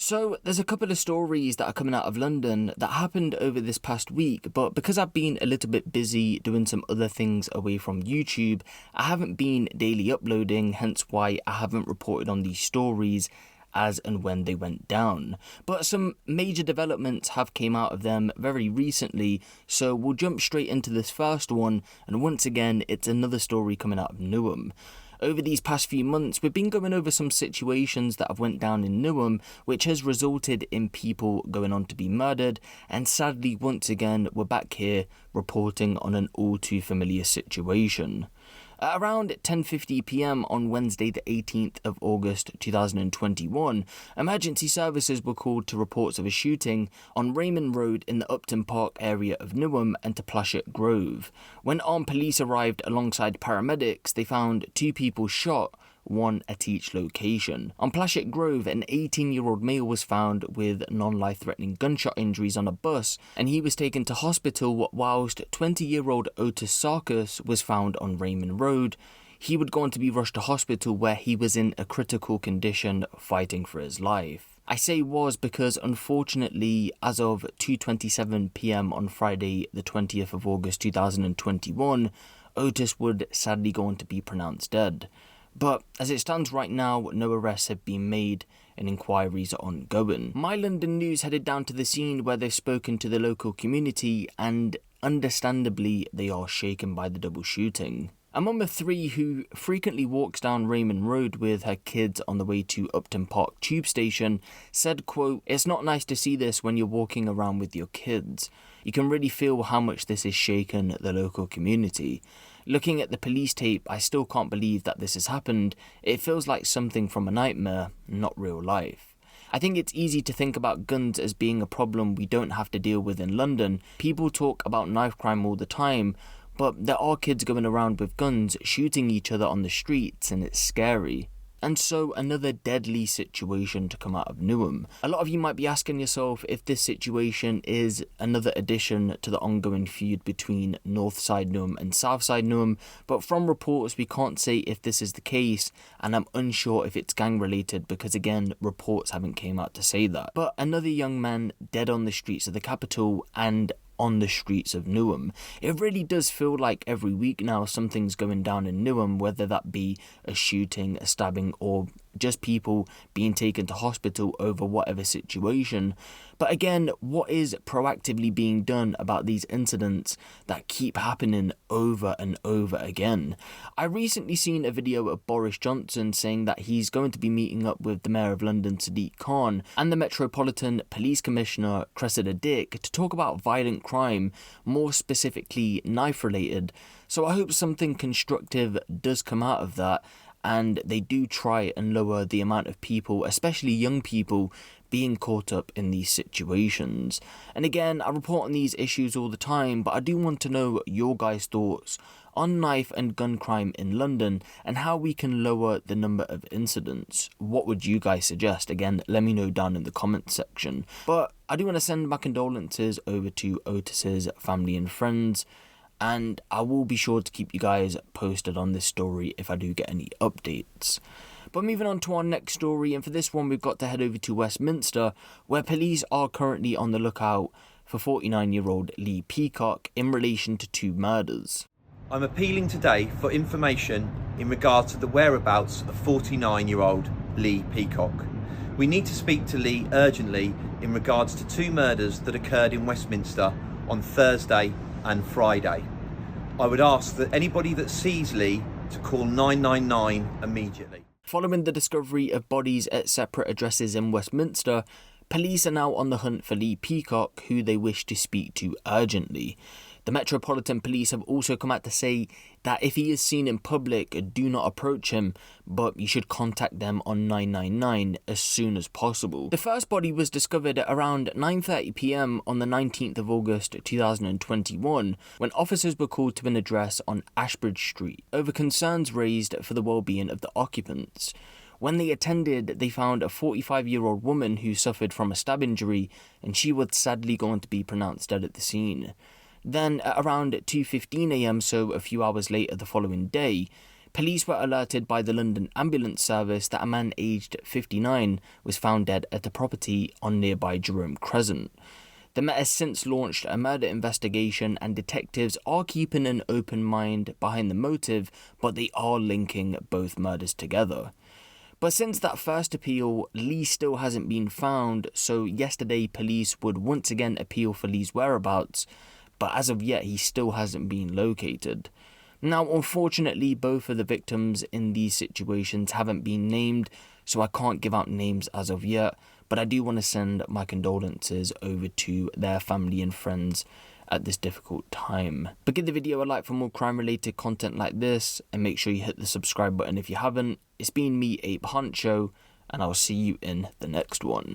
So there's a couple of stories that are coming out of London that happened over this past week, but because I've been a little bit busy doing some other things away from YouTube, I haven't been daily uploading, hence why I haven't reported on these stories as and when they went down. But some major developments have came out of them very recently, so we'll jump straight into this first one, and once again it's another story coming out of Newham. Over these past few months, we've been going over some situations that have went down in Newham, which has resulted in people going on to be murdered, and sadly, once again, we're back here reporting on an all too familiar situation. At around 10:50pm on Wednesday the 18th of August 2021, emergency services were called to reports of a shooting on Raymond Road in the Upton Park area of Newham and to Plashet Grove. When armed police arrived alongside paramedics, they found two people shot, one at each location. On Plashet Grove, an 18-year-old male was found with non-life-threatening gunshot injuries on a bus, and he was taken to hospital whilst 20-year-old Otas Sarkus was found on Raymond Road. He would go on to be rushed to hospital where he was in a critical condition fighting for his life. I say was because unfortunately, as of 2:27pm on Friday the 20th of August 2021, Otis would sadly go on to be pronounced dead. But as it stands right now, no arrests have been made and inquiries are ongoing. My London News headed down to the scene where they've spoken to the local community, and understandably they are shaken by the double shooting. A mum of three who frequently walks down Raymond Road with her kids on the way to Upton Park tube station said, quote, "It's not nice to see this when you're walking around with your kids. You can really feel how much this has shaken the local community. Looking at the police tape, I still can't believe that this has happened. It feels like something from a nightmare, not real life. I think it's easy to think about guns as being a problem we don't have to deal with in London. People talk about knife crime all the time, but there are kids going around with guns shooting each other on the streets, and it's scary." And so another deadly situation to come out of Newham. A lot of you might be asking yourself if this situation is another addition to the ongoing feud between Northside Newham and Southside Newham, but from reports we can't say if this is the case, and I'm unsure if it's gang related because again, reports haven't came out to say that. But another young man dead on the streets of the capital and on the streets of Newham. It really does feel like every week now something's going down in Newham, whether that be a shooting, a stabbing, or just people being taken to hospital over whatever situation. But again, what is proactively being done about these incidents that keep happening over and over again? I recently seen a video of Boris Johnson saying that he's going to be meeting up with the Mayor of London, Sadiq Khan, and the Metropolitan Police Commissioner, Cressida Dick, to talk about violent crime, more specifically knife-related. So I hope something constructive does come out of that, and they do try and lower the amount of people, especially young people, being caught up in these situations. And again, I report on these issues all the time, but I do want to know your guys' thoughts on knife and gun crime in London and how we can lower the number of incidents. What would you guys suggest? Again, let me know down in the comments section. But I do want to send my condolences over to Otis's family and friends, and I will be sure to keep you guys posted on this story if I do get any updates. But moving on to our next story, and for this one we've got to head over to Westminster, where police are currently on the lookout for 49-year-old Lee Peacock in relation to two murders. I'm appealing today for information in regards to the whereabouts of 49-year-old Lee Peacock. We need to speak to Lee urgently in regards to two murders that occurred in Westminster on Thursday and Friday. I would ask that anybody that sees Lee to call 999 immediately. Following the discovery of bodies at separate addresses in Westminster, police are now on the hunt for Lee Peacock, who they wish to speak to urgently. The Metropolitan Police have also come out to say that if he is seen in public, do not approach him, but you should contact them on 999 as soon as possible. The first body was discovered at around 9:30pm on the 19th of August 2021, when officers were called to an address on Ashbridge Street over concerns raised for the well-being of the occupants. When they attended, they found a 45-year-old woman who suffered from a stab injury, and she was sadly going to be pronounced dead at the scene. Then, at around 2:15am, so a few hours later the following day, Police were alerted by the London Ambulance Service that a man aged 59 was found dead at a property on nearby Jerome Cresent. The Met has since launched a murder investigation and detectives are keeping an open mind behind the motive, but they are linking both murders together. But since that first appeal, Lee still hasn't been found, so yesterday police would once again appeal for Lee's whereabouts, but as of yet he still hasn't been located. Now, unfortunately, both of the victims in these situations haven't been named, so I can't give out names as of yet, but I do want to send my condolences over to their family and friends at this difficult time. But give the video a like for more crime-related content like this, and make sure you hit the subscribe button if you haven't. It's been me, Huncho, and I'll see you in the next one.